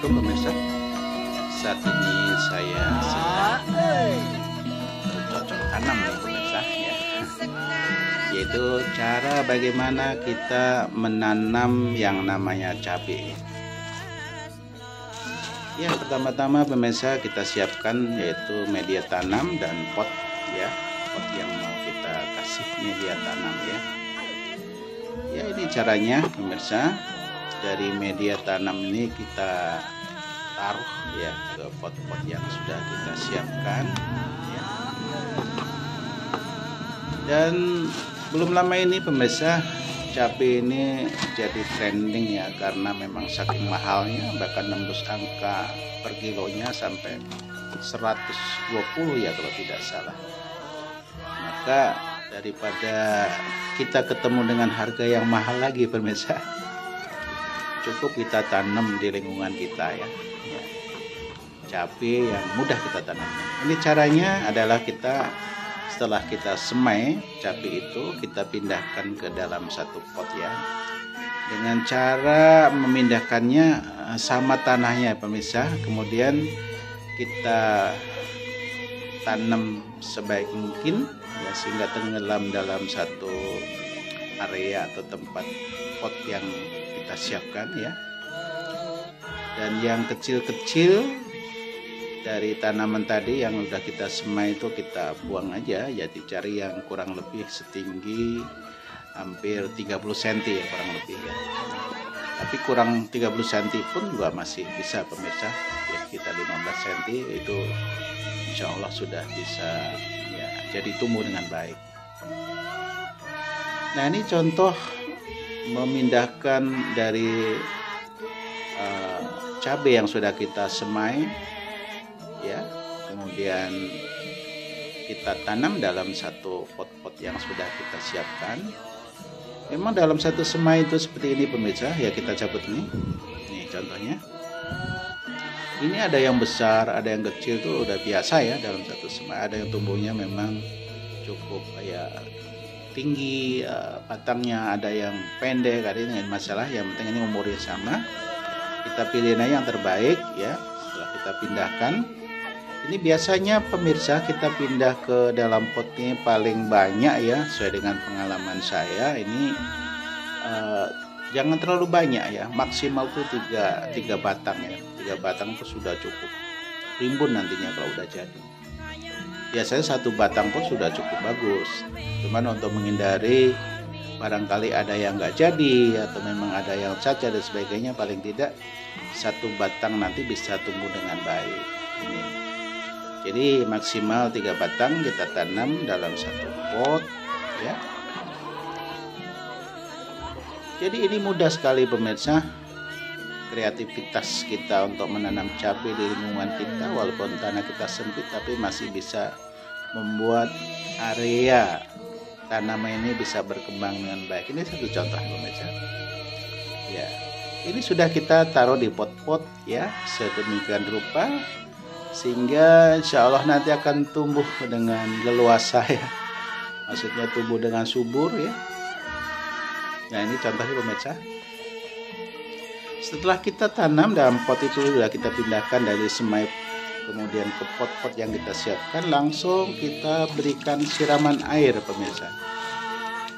Assalamualaikum pemirsa. Saat ini saya sedang bercocok tanam nih pemirsa ya. Yaitu cara bagaimana kita menanam yang namanya cabai. Yang pertama-tama pemirsa kita siapkan yaitu media tanam dan pot ya, pot yang mau kita kasih media tanam ya. Ya ini caranya pemirsa. Dari media tanam ini kita taruh ya ke pot-pot yang sudah kita siapkan ya. Dan belum lama ini pemirsa, cabai ini jadi trending ya, karena memang saking mahalnya, bahkan nembus angka per kilonya sampai 120 ya kalau tidak salah. Maka daripada kita ketemu dengan harga yang mahal lagi pemirsa, cukup kita tanam di lingkungan kita ya. Cabai yang mudah kita tanam. Ini caranya adalah kita setelah kita semai cabai itu, kita pindahkan ke dalam satu pot ya. Dengan cara memindahkannya sama tanahnya pemirsa. Kemudian kita tanam sebaik mungkin ya, sehingga tenggelam dalam satu area atau tempat pot yang kita siapkan ya. Dan yang kecil-kecil dari tanaman tadi yang udah kita semai itu kita buang aja, jadi cari yang kurang lebih setinggi hampir 30 cm ya, kurang lebih ya. Tapi kurang 30 cm pun juga masih bisa pemirsa ya, kita 15 cm itu insya Allah sudah bisa ya, jadi tumbuh dengan baik. Nah ini contoh memindahkan dari cabai yang sudah kita semai ya, kemudian kita tanam dalam satu pot-pot yang sudah kita siapkan. Memang dalam satu semai itu seperti ini pemirsa ya, kita cabut nih contohnya. Ini ada yang besar, ada yang kecil, tuh udah biasa ya dalam satu semai. Ada yang tumbuhnya memang cukup ya tinggi batangnya, ada yang pendek, ada yang masalah. Yang penting ini umurnya sama, kita pilih aja yang terbaik ya. Setelah kita pindahkan, ini biasanya pemirsa kita pindah ke dalam potnya paling banyak ya, sesuai dengan pengalaman saya ini jangan terlalu banyak ya, maksimal tuh 3 batang ya. 3 batang itu sudah cukup, rimbun nantinya kalau udah jadi. Biasanya 1 batang pun sudah cukup bagus. Cuman untuk menghindari barangkali ada yang nggak jadi atau memang ada yang cacat dan sebagainya, paling tidak 1 batang nanti bisa tumbuh dengan baik. Ini. Jadi maksimal 3 batang kita tanam dalam satu pot ya. Jadi ini mudah sekali pemirsa, kreativitas kita untuk menanam cabai di lingkungan kita, walaupun tanah kita sempit tapi masih bisa membuat area tanaman ini bisa berkembang dengan baik. Ini satu contoh pemirsa ya. Ini sudah kita taruh di pot-pot ya, sedemikian rupa sehingga insya Allah nanti akan tumbuh dengan leluasa ya, maksudnya tumbuh dengan subur ya. Nah ini contohnya pemirsa. Setelah kita tanam dalam pot itu, sudah kita pindahkan dari semai kemudian ke pot-pot yang kita siapkan, langsung kita berikan siraman air pemirsa.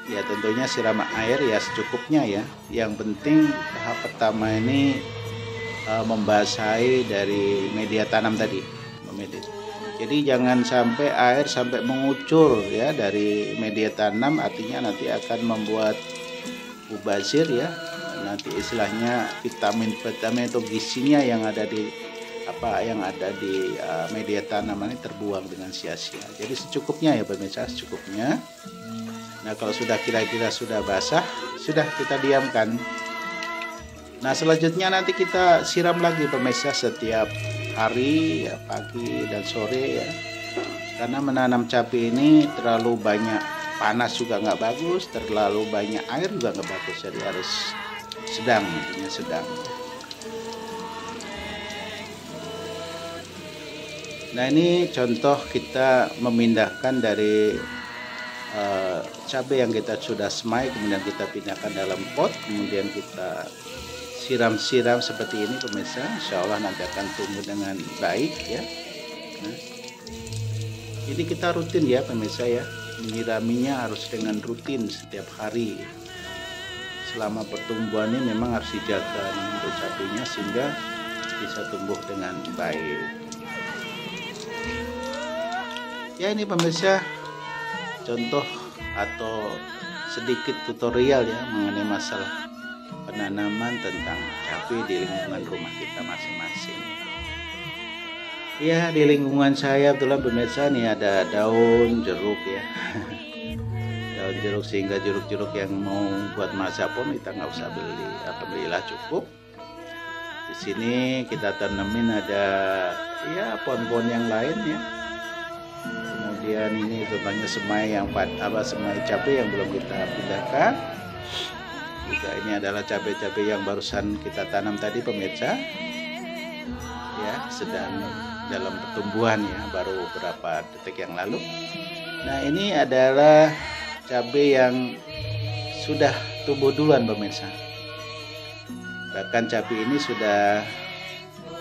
Ya tentunya siraman air ya secukupnya ya. Yang penting tahap pertama ini membasahi dari media tanam tadi. Jadi jangan sampai air sampai mengucur ya dari media tanam, artinya nanti akan membuat mubazir ya. Nanti istilahnya vitamin atau gizinya yang ada di media tanaman ini terbuang dengan sia-sia. Jadi secukupnya ya pemirsa, secukupnya. Nah kalau sudah kira-kira sudah basah, sudah kita diamkan. Nah selanjutnya nanti kita siram lagi pemirsa setiap hari ya, pagi dan sore ya. Karena menanam cabai ini terlalu banyak panas juga nggak bagus, terlalu banyak air juga nggak bagus. Jadi harus sedang, intinya sedang. Nah ini contoh kita memindahkan dari cabai yang kita sudah semai, kemudian kita pindahkan dalam pot, kemudian kita siram-siram seperti ini pemirsa, insya Allah nanti akan tumbuh dengan baik ya. Nah, ini kita rutin ya pemirsa ya, menyiraminya harus dengan rutin setiap hari. Selama pertumbuhan ini memang harus dijaga untuk cabenya sehingga bisa tumbuh dengan baik. Ya, ini pemirsa contoh atau sedikit tutorial ya mengenai masalah penanaman tentang cabai di lingkungan rumah kita masing-masing. Ya, di lingkungan saya kebetulan pemirsa nih ada daun jeruk ya. Daun jeruk, sehingga jeruk-jeruk yang mau buat masak pun kita nggak usah beli, alhamdulillah cukup. Di sini kita tanemin ada ya pohon-pohon yang lain ya. Kemudian ini contohnya semai semai cabai yang belum kita pindahkan. Juga ini adalah cabai-cabai yang barusan kita tanam tadi pemirsa. Ya, sedang dalam pertumbuhan ya, baru beberapa detik yang lalu. Nah, ini adalah cabai yang sudah tumbuh duluan pemirsa. Bahkan cabai ini sudah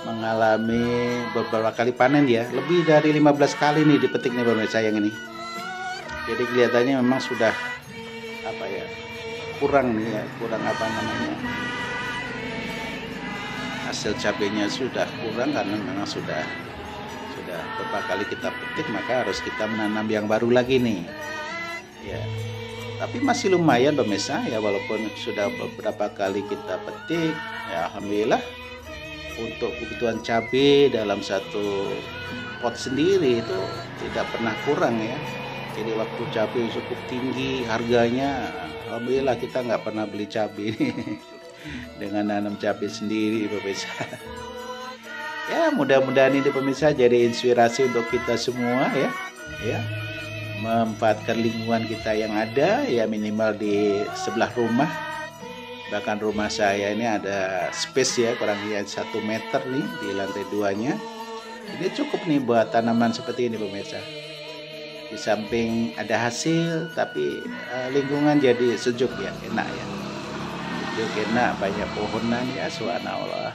mengalami beberapa kali panen ya, lebih dari 15 kali nih dipetik nih pemirsa yang ini. Jadi kelihatannya memang sudah kurang nih ya, kurang hasil cabenya sudah kurang karena memang sudah beberapa kali kita petik, maka harus kita menanam yang baru lagi nih ya. Tapi masih lumayan pemirsa ya, walaupun sudah beberapa kali kita petik ya, alhamdulillah untuk kebutuhan cabai dalam satu pot sendiri itu tidak pernah kurang ya. Jadi waktu cabai cukup tinggi harganya, alhamdulillah kita nggak pernah beli cabai dengan nanam cabai sendiri pemirsa. Ya, mudah-mudahan ini pemirsa jadi inspirasi untuk kita semua ya, memanfaatkan lingkungan kita yang ada ya, minimal di sebelah rumah. Bahkan rumah saya ini ada space ya, kurang lebih 1 meter nih di lantai 2-nya. Ini cukup nih buat tanaman seperti ini pemirsa. Di samping ada hasil, tapi lingkungan jadi sejuk ya, enak ya. Sejuk, enak, banyak pohonan ya, subhanallah.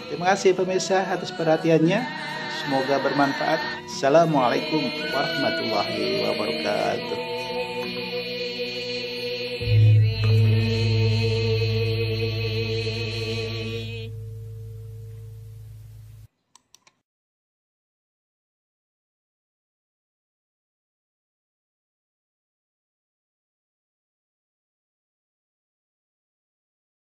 Terima kasih pemirsa atas perhatiannya. Semoga bermanfaat. Assalamualaikum warahmatullahi wabarakatuh.